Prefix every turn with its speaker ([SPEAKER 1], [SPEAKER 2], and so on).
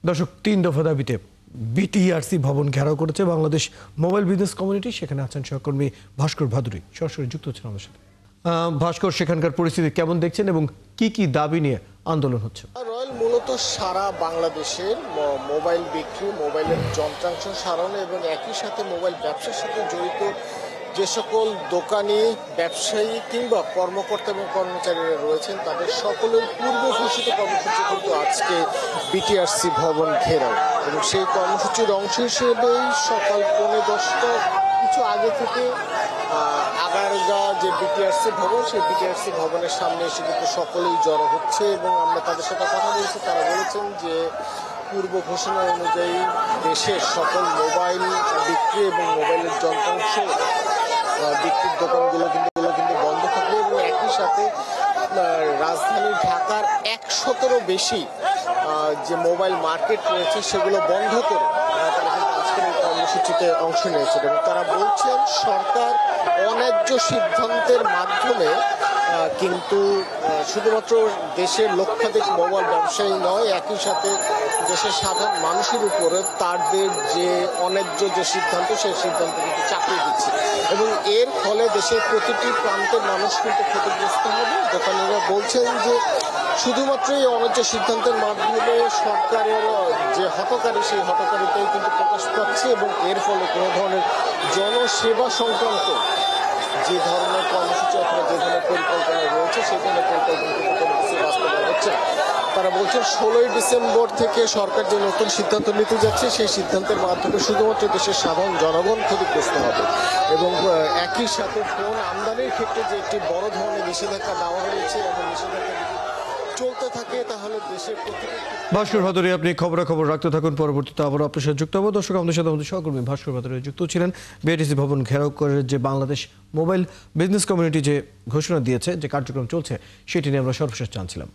[SPEAKER 1] দর্শক, ৩ দফা দাবিতে বিটিআরসি ভবন ঘেরাও করেছে বাংলাদেশ মোবাইল বিজনেস কমিউনিটি। সেখানে আছেন সহকর্মী ভাস্কর ভাদুরী, সরাসরি যুক্ত হচ্ছেন আমাদের সাথে। ভাস্কর, সেখানকার পরিস্থিতি কেমন দেখছেন এবং কি কি দাবি নিয়ে আন্দোলন হচ্ছে?
[SPEAKER 2] রয়্যাল মূলত সারা বাংলাদেশের মোবাইল বিক্রি, মোবাইলের যন্ত্রাংশ সারানো এবং একই সাথে মোবাইল ব্যবসার সাথে জড়িত যে সকল দোকানি, ব্যবসায়ী কিংবা কর্মকর্তা এবং কর্মচারীরা রয়েছেন তাদের সকলের পূর্ব ঘোষিত কর্মসূচি কিন্তু আজকে বিটিআরসি ভবন ঘেরাও। এবং সেই কর্মসূচির অংশ হিসেবেই সকাল 10:45 কিছু আগে থেকে আগারগা যে বিটিআরসি ভবন, সেই বিটিআরসি ভবনের সামনে এসে কিন্তু সকলেই জড়ো হচ্ছে এবং আমরা তাদের সাথে কথা বলছি। তারা বলেছেন যে পূর্ব ঘোষণা অনুযায়ী দেশের সকল মোবাইল বিক্রি এবং মোবাইলের যন্ত্রাংশ বিক্রির দোকানগুলো কিন্তু বন্ধ থাকবে এবং একই সাথে রাজধানী ঢাকার 100-এরও বেশি যে মোবাইল মার্কেট রয়েছে সেগুলো বন্ধ করে তারা কিন্তু আজকের এই কর্মসূচিতে অংশ নিয়েছে। এবং তারা বলছেন সরকার অন্যায্য সিদ্ধান্তের মাধ্যমে কিন্তু শুধুমাত্র দেশের লক্ষাধিক মোবাইল ব্যবসায়ী নয়, একই সাথে দেশের সাধারণ মানুষের উপরে তাদের যে অন্যায্য যে সিদ্ধান্ত, সেই সিদ্ধান্ত কিন্তু চাপিয়ে দিচ্ছে এবং এর ফলে দেশের প্রতিটি প্রান্তের মানুষ কিন্তু ক্ষতিগ্রস্ত হবে। দোকানিরা বলছেন যে শুধুমাত্র এই অন্যায্য সিদ্ধান্তের মাধ্যমে সরকারের যে হঠকারী, সেই হঠকারিতাই কিন্তু প্রকাশ পাচ্ছে এবং এর ফলে কোনো ধরনের জনসেবা সংক্রান্ত যে ধরনের কর্মসূচি অথবা যে ধরনের পরিকল্পনা রয়েছে সেই ধরনের পরিকল্পনা কিন্তু কোনো কিছু বাস্তবায়ন হচ্ছে না। তারা বলছেন 16ই ডিসেম্বর থেকে সরকার যে নতুন সিদ্ধান্ত নিতে যাচ্ছে সেই সিদ্ধান্তের মাধ্যমে শুধুমাত্র দেশের সাধারণ জনগণ ক্ষতিগ্রস্ত হবে এবং একই সাথে ফোন আমদানির ক্ষেত্রে যে একটি বড় ধরনের নিষেধাজ্ঞা দেওয়া হয়েছে এবং নিষেধাজ্ঞা চলতে থাকে তাহলে দেশের প্রতিটি।
[SPEAKER 1] ভাস্কর ভাদুরী, আপনি খবরাখবর রাখতে থাকুন, পরবর্তীতে আবার আপনার সাথে যুক্ত হবো। দর্শক, আমাদের সাথে আমাদের সহকর্মী ভাস্কর ভাদুরী যুক্ত ছিলেন। বিটিআরসি ভবন ঘেরাও করে যে বাংলাদেশ মোবাইল বিজনেস কমিউনিটি যে ঘোষণা দিয়েছে, যে কার্যক্রম চলছে, সেটি নিয়ে আমরা সর্বশেষ জানছিলাম।